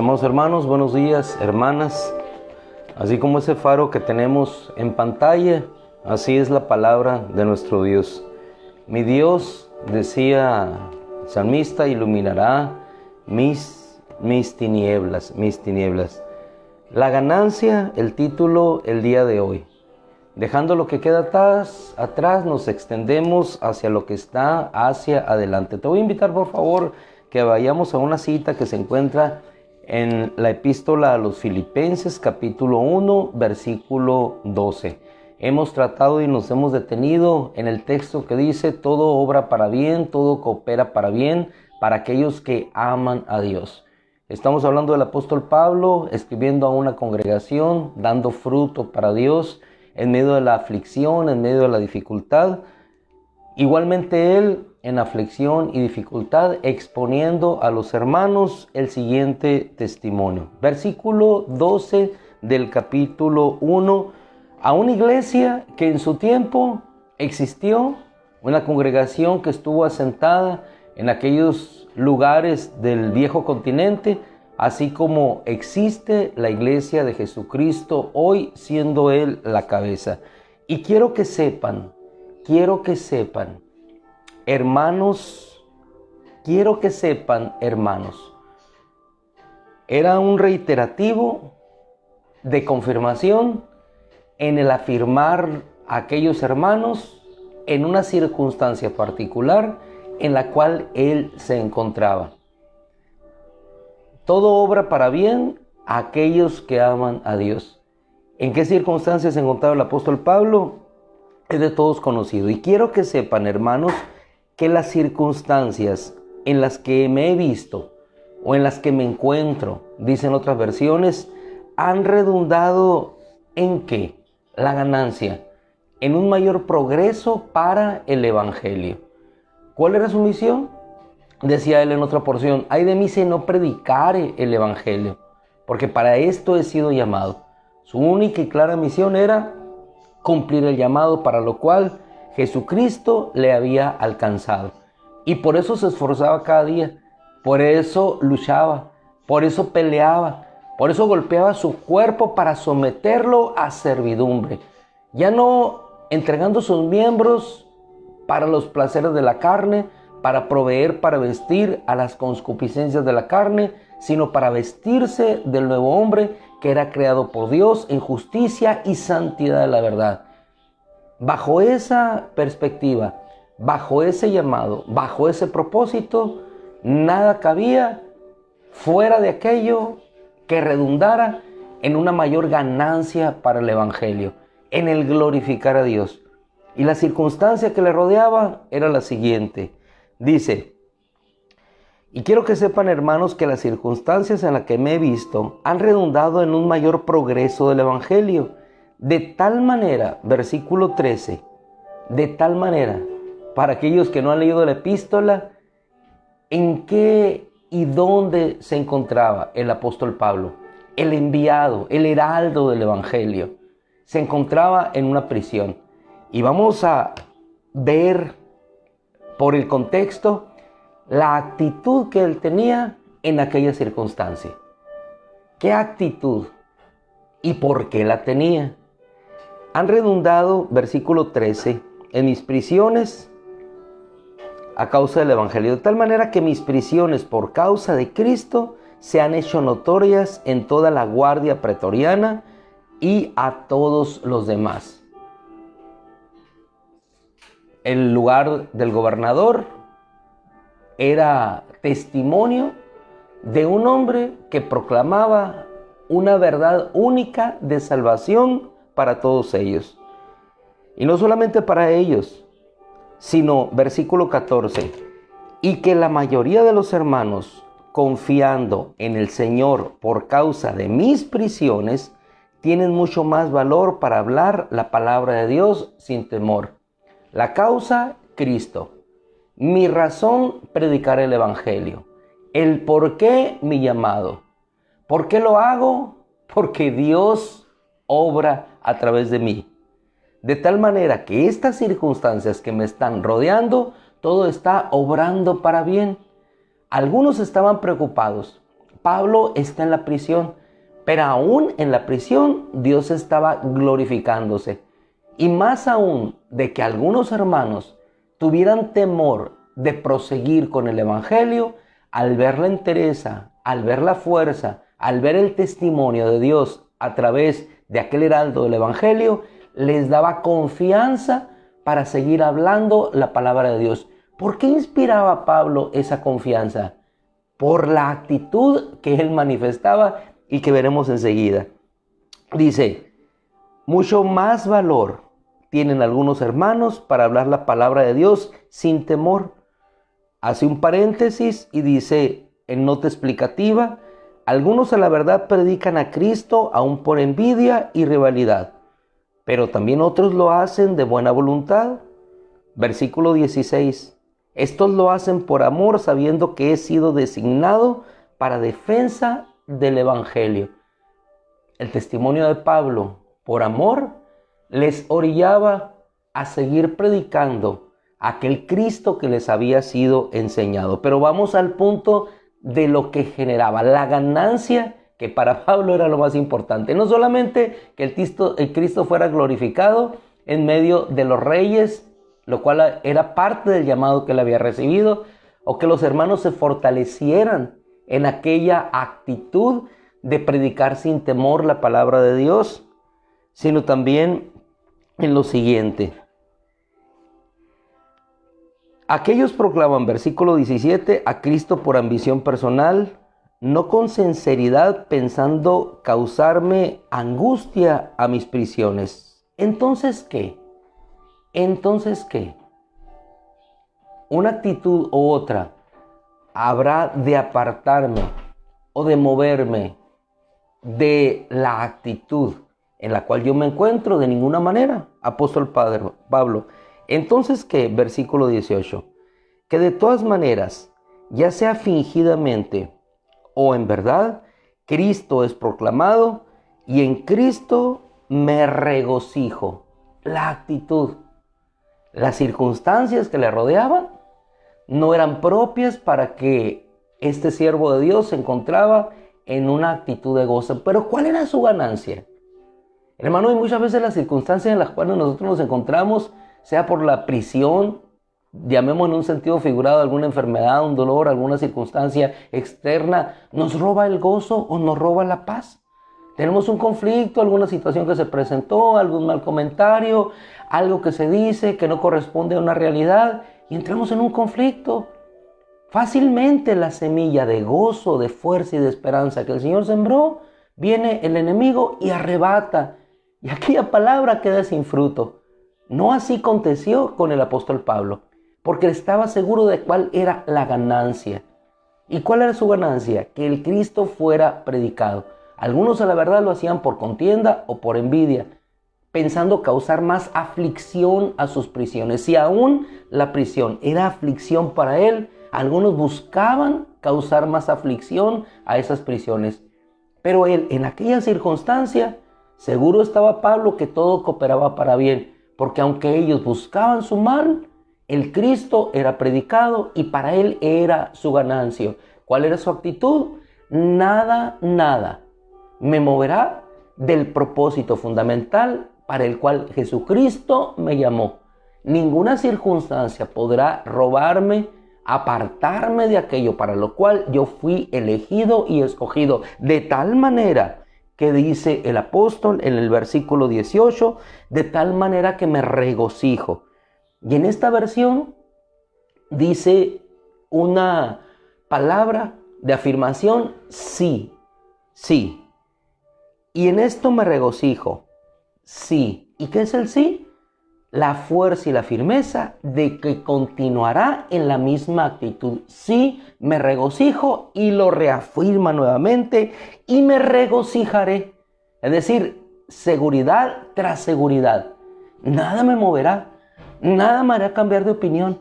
Mis hermanos, buenos días, hermanas. Así como ese faro que tenemos en pantalla, así es la palabra de nuestro Dios. Mi Dios, decía el salmista, iluminará mis tinieblas, mis tinieblas. La ganancia, el título, el día de hoy. Dejando lo que queda atrás, nos extendemos hacia lo que está hacia adelante. Te voy a invitar, por favor, que vayamos a una cita que se encuentra en la epístola a los Filipenses, capítulo 1, versículo 12. Hemos tratado y nos hemos detenido en el texto que dice: todo obra para bien, todo coopera para bien, para aquellos que aman a Dios. Estamos hablando del apóstol Pablo, escribiendo a una congregación, dando fruto para Dios, en medio de la aflicción, en medio de la dificultad. Igualmente él, en aflicción y dificultad, exponiendo a los hermanos el siguiente testimonio. Versículo 12 del capítulo 1. A una iglesia que en su tiempo existió, una congregación que estuvo asentada en aquellos lugares del viejo continente, así como existe la iglesia de Jesucristo hoy, siendo Él la cabeza. Y quiero que sepan, hermanos, era un reiterativo de confirmación en el afirmar a aquellos hermanos en una circunstancia particular en la cual él se encontraba. Todo obra para bien a aquellos que aman a Dios. ¿En qué circunstancias se encontraba el apóstol Pablo? Es de todos conocido. Y quiero que sepan, hermanos, que las circunstancias en las que me he visto o en las que me encuentro, dicen otras versiones, han redundado ¿en qué? La ganancia, en un mayor progreso para el evangelio. ¿Cuál era su misión? Decía él en otra porción: ay de mí si no predicare el evangelio, porque para esto he sido llamado. Su única y clara misión era cumplir el llamado para lo cual Jesucristo le había alcanzado. Y por eso se esforzaba cada día, por eso luchaba, por eso peleaba, por eso golpeaba su cuerpo para someterlo a servidumbre. Ya no entregando sus miembros para los placeres de la carne, para proveer, para vestir a las concupiscencias de la carne, sino para vestirse del nuevo hombre que era creado por Dios en justicia y santidad de la verdad. Bajo esa perspectiva, bajo ese llamado, bajo ese propósito, nada cabía fuera de aquello que redundara en una mayor ganancia para el evangelio, en el glorificar a Dios. Y la circunstancia que le rodeaba era la siguiente. Dice: y quiero que sepan, hermanos, que las circunstancias en las que me he visto han redundado en un mayor progreso del evangelio. De tal manera, versículo 13, de tal manera, para aquellos que no han leído la epístola, ¿en qué y dónde se encontraba el apóstol Pablo? El enviado, el heraldo del evangelio. Se encontraba en una prisión. Y vamos a ver por el contexto la actitud que él tenía en aquella circunstancia. ¿Qué actitud y por qué la tenía? Han redundado, versículo 13, en mis prisiones a causa del evangelio, de tal manera que mis prisiones por causa de Cristo se han hecho notorias en toda la guardia pretoriana y a todos los demás. El lugar del gobernador era testimonio de un hombre que proclamaba una verdad única de salvación para todos ellos. Y no solamente para ellos, sino, versículo 14, y que la mayoría de los hermanos, confiando en el Señor por causa de mis prisiones, tienen mucho más valor para hablar la palabra de Dios sin temor. La causa, Cristo. Mi razón, predicar el evangelio. El por qué, mi llamado. ¿Por qué lo hago? Porque Dios obra a través de mí. De tal manera que estas circunstancias que me están rodeando, todo está obrando para bien. Algunos estaban preocupados. Pablo está en la prisión, pero aún en la prisión Dios estaba glorificándose. Y más aún de que algunos hermanos tuvieran temor de proseguir con el Evangelio, al ver la entereza, al ver la fuerza, al ver el testimonio de Dios a través de aquel heraldo del Evangelio, les daba confianza para seguir hablando la palabra de Dios. ¿Por qué inspiraba a Pablo esa confianza? Por la actitud que él manifestaba y que veremos enseguida. Dice, mucho más valor tienen algunos hermanos para hablar la palabra de Dios sin temor. Hace un paréntesis y dice en nota explicativa, algunos a la verdad predican a Cristo aún por envidia y rivalidad, pero también otros lo hacen de buena voluntad. Versículo 16. Estos lo hacen por amor, sabiendo que he sido designado para defensa del Evangelio. El testimonio de Pablo, por amor, les orillaba a seguir predicando aquel Cristo que les había sido enseñado. Pero vamos al punto de lo que generaba, la ganancia, que para Pablo era lo más importante. No solamente que el Cristo fuera glorificado en medio de los reyes, lo cual era parte del llamado que él había recibido, o que los hermanos se fortalecieran en aquella actitud de predicar sin temor la palabra de Dios, sino también en lo siguiente. Aquellos proclaman, versículo 17, a Cristo por ambición personal, no con sinceridad, pensando causarme angustia a mis prisiones. ¿Entonces qué? ¿Entonces qué? Una actitud u otra habrá de apartarme o de moverme de la actitud en la cual yo me encuentro de ninguna manera, apóstol Pablo. Entonces, ¿qué? Versículo 18. Que de todas maneras, ya sea fingidamente o en verdad, Cristo es proclamado y en Cristo me regocijo. La actitud, las circunstancias que le rodeaban no eran propias para que este siervo de Dios se encontraba en una actitud de gozo. Pero ¿cuál era su ganancia? Hermano, y muchas veces las circunstancias en las cuales nosotros nos encontramos, sea por la prisión, llamemos en un sentido figurado alguna enfermedad, un dolor, alguna circunstancia externa, nos roba el gozo o nos roba la paz. Tenemos un conflicto, alguna situación que se presentó, algún mal comentario, algo que se dice que no corresponde a una realidad y entramos en un conflicto. Fácilmente la semilla de gozo, de fuerza y de esperanza que el Señor sembró, viene el enemigo y arrebata. Y aquella palabra queda sin fruto. No así aconteció con el apóstol Pablo, porque estaba seguro de cuál era la ganancia. ¿Y cuál era su ganancia? Que el Cristo fuera predicado. Algunos a la verdad lo hacían por contienda o por envidia, pensando causar más aflicción a sus prisiones. Si aún la prisión era aflicción para él, algunos buscaban causar más aflicción a esas prisiones. Pero él, en aquella circunstancia, seguro estaba Pablo que todo cooperaba para bien, porque aunque ellos buscaban su mal, el Cristo era predicado y para él era su ganancia. ¿Cuál era su actitud? Nada me moverá del propósito fundamental para el cual Jesucristo me llamó. Ninguna circunstancia podrá robarme, apartarme de aquello para lo cual yo fui elegido y escogido. De tal manera que dice el apóstol en el versículo 18, de tal manera que me regocijo. Y en esta versión dice una palabra de afirmación, sí, sí. Y en esto me regocijo, sí. ¿Y qué es el sí? La fuerza y la firmeza de que continuará en la misma actitud. Sí, me regocijo y lo reafirma nuevamente y me regocijaré. Es decir, seguridad tras seguridad. Nada me moverá, nada me hará cambiar de opinión.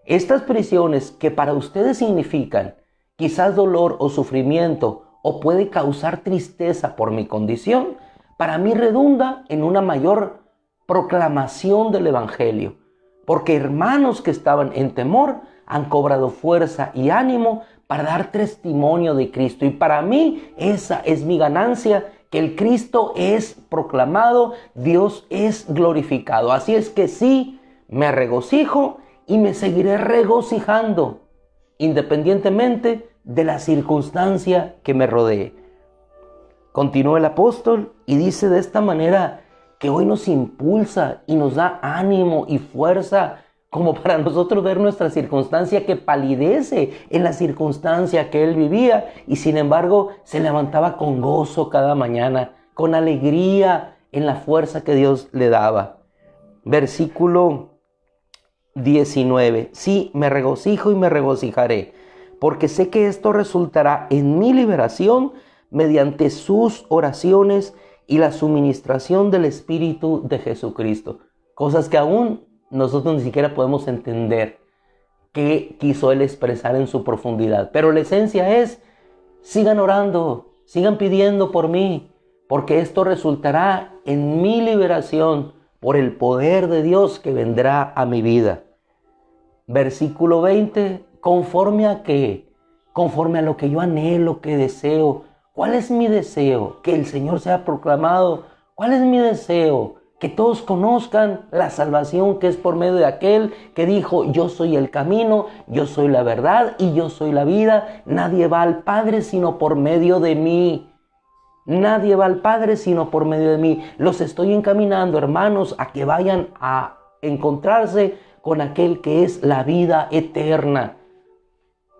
Estas prisiones que para ustedes significan quizás dolor o sufrimiento o puede causar tristeza por mi condición, para mí redunda en una mayor proclamación del Evangelio, porque hermanos que estaban en temor han cobrado fuerza y ánimo para dar testimonio de Cristo. Y para mí esa es mi ganancia, que el Cristo es proclamado, Dios es glorificado. Así es que sí, me regocijo y me seguiré regocijando, independientemente de la circunstancia que me rodee. Continúa el apóstol y dice de esta manera que hoy nos impulsa y nos da ánimo y fuerza como para nosotros ver nuestra circunstancia que palidece en la circunstancia que él vivía, y sin embargo se levantaba con gozo cada mañana, con alegría en la fuerza que Dios le daba. Versículo 19. Sí, me regocijo y me regocijaré, porque sé que esto resultará en mi liberación mediante sus oraciones y la suministración del Espíritu de Jesucristo. Cosas que aún nosotros ni siquiera podemos entender qué quiso él expresar en su profundidad. Pero la esencia es, sigan orando, sigan pidiendo por mí, porque esto resultará en mi liberación por el poder de Dios que vendrá a mi vida. Versículo 20, ¿conforme a qué? Conforme a lo que yo anhelo, que deseo. ¿Cuál es mi deseo? Que el Señor sea proclamado. ¿Cuál es mi deseo? Que todos conozcan la salvación que es por medio de aquel que dijo, yo soy el camino, yo soy la verdad y yo soy la vida. Nadie va al Padre sino por medio de mí. Nadie va al Padre sino por medio de mí. Los estoy encaminando, hermanos, a que vayan a encontrarse con aquel que es la vida eterna.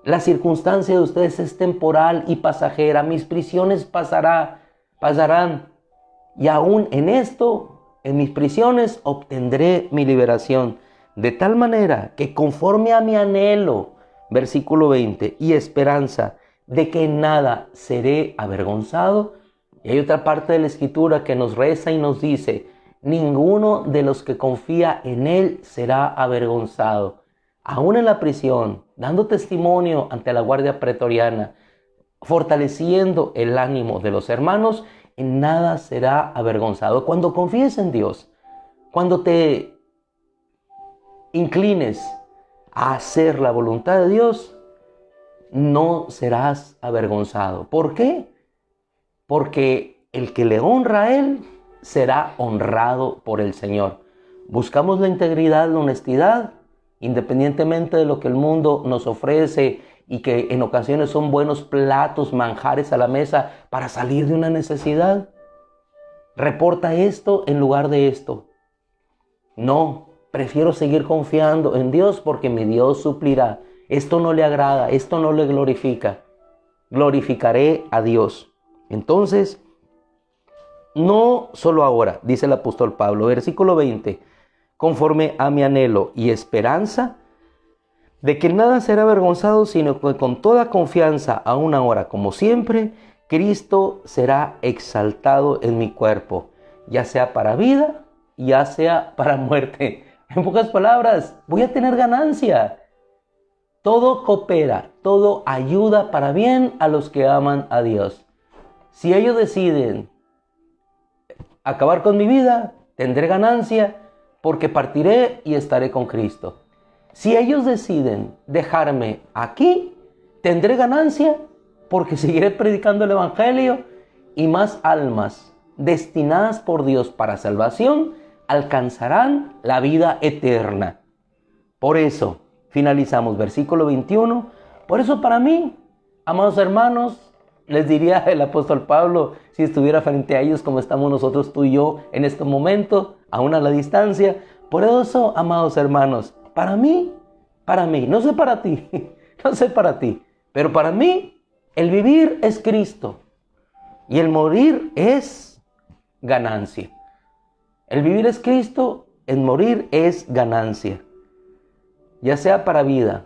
La circunstancia de ustedes es temporal y pasajera. Mis prisiones pasarán. Y aún en esto, en mis prisiones, obtendré mi liberación. De tal manera que conforme a mi anhelo, versículo 20, y esperanza de que en nada seré avergonzado. Y hay otra parte de la Escritura que nos reza y nos dice, ninguno de los que confía en Él será avergonzado. Aún en la prisión, dando testimonio ante la guardia pretoriana, fortaleciendo el ánimo de los hermanos, en nada será avergonzado. Cuando confíes en Dios, cuando te inclines a hacer la voluntad de Dios, no serás avergonzado. ¿Por qué? Porque el que le honra a Él será honrado por el Señor. Buscamos la integridad, la honestidad, independientemente de lo que el mundo nos ofrece y que en ocasiones son buenos platos, manjares a la mesa para salir de una necesidad. Reporta esto en lugar de esto. No, prefiero seguir confiando en Dios porque mi Dios suplirá. Esto no le agrada, esto no le glorifica. Glorificaré a Dios. Entonces, no solo ahora, dice el apóstol Pablo, versículo 20, conforme a mi anhelo y esperanza, de que nada será avergonzado, sino que con toda confianza, aún ahora como siempre, Cristo será exaltado en mi cuerpo, ya sea para vida, ya sea para muerte. En pocas palabras, voy a tener ganancia. Todo coopera, todo ayuda para bien a los que aman a Dios. Si ellos deciden acabar con mi vida, tendré ganancia porque partiré y estaré con Cristo. Si ellos deciden dejarme aquí, tendré ganancia porque seguiré predicando el Evangelio y más almas destinadas por Dios para salvación alcanzarán la vida eterna. Por eso, finalizamos versículo 21. Por eso para mí, amados hermanos, les diría el apóstol Pablo, si estuviera frente a ellos como estamos nosotros tú y yo en este momento, aún a la distancia. Por eso, amados hermanos, para mí, no sé para ti, pero para mí el vivir es Cristo y el morir es ganancia. El vivir es Cristo, el morir es ganancia. Ya sea para vida,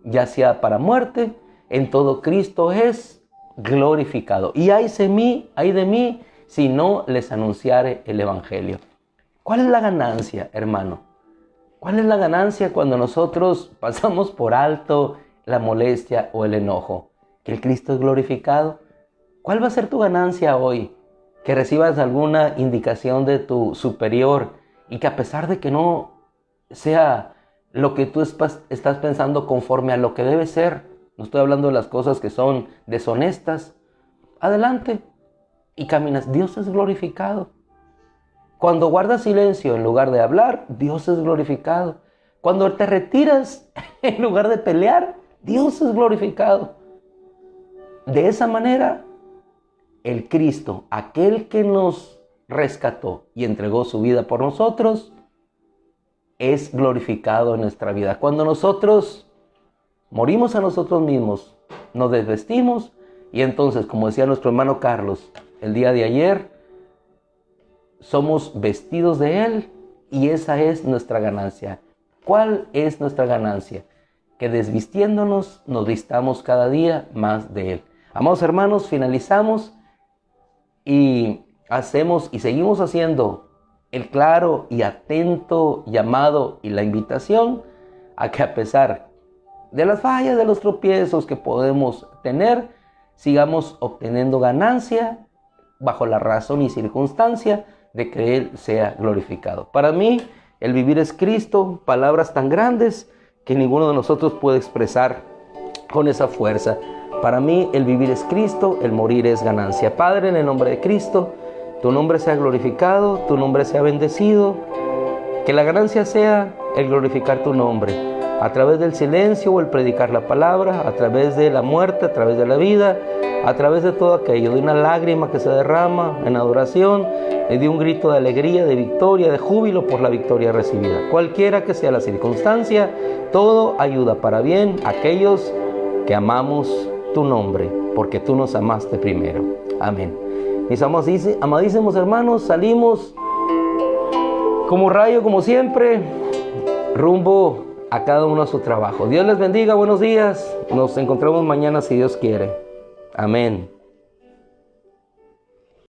ya sea para muerte, en todo Cristo es glorificado. Y ay de mí, si no les anunciare el Evangelio. ¿Cuál es la ganancia, hermano? ¿Cuál es la ganancia cuando nosotros pasamos por alto la molestia o el enojo? ¿Que el Cristo es glorificado? ¿Cuál va a ser tu ganancia hoy? Que recibas alguna indicación de tu superior y que a pesar de que no sea lo que tú estás pensando conforme a lo que debe ser, no estoy hablando de las cosas que son deshonestas, adelante y caminas. Dios es glorificado. Cuando guardas silencio en lugar de hablar, Dios es glorificado. Cuando te retiras en lugar de pelear, Dios es glorificado. De esa manera, el Cristo, aquel que nos rescató y entregó su vida por nosotros, es glorificado en nuestra vida. Cuando nosotros morimos a nosotros mismos, nos desvestimos y entonces, como decía nuestro hermano Carlos el día de ayer, somos vestidos de Él y esa es nuestra ganancia. ¿Cuál es nuestra ganancia? Que desvistiéndonos nos vistamos cada día más de Él. Amados hermanos, finalizamos y hacemos y seguimos haciendo el claro y atento llamado y la invitación a que a pesar de las fallas, de los tropiezos que podemos tener, sigamos obteniendo ganancia bajo la razón y circunstancia de que Él sea glorificado. Para mí, el vivir es Cristo, palabras tan grandes que ninguno de nosotros puede expresar con esa fuerza. Para mí, el vivir es Cristo, el morir es ganancia. Padre, en el nombre de Cristo, tu nombre sea glorificado, tu nombre sea bendecido, que la ganancia sea el glorificar tu nombre, a través del silencio o el predicar la palabra, a través de la muerte, a través de la vida, a través de todo aquello, de una lágrima que se derrama en adoración, de un grito de alegría, de victoria, de júbilo por la victoria recibida. Cualquiera que sea la circunstancia, todo ayuda para bien a aquellos que amamos tu nombre, porque tú nos amaste primero. Amén. Mis amadísimos hermanos, salimos como rayo, como siempre, rumbo a cada uno a su trabajo. Dios les bendiga, buenos días. Nos encontramos mañana si Dios quiere. Amén.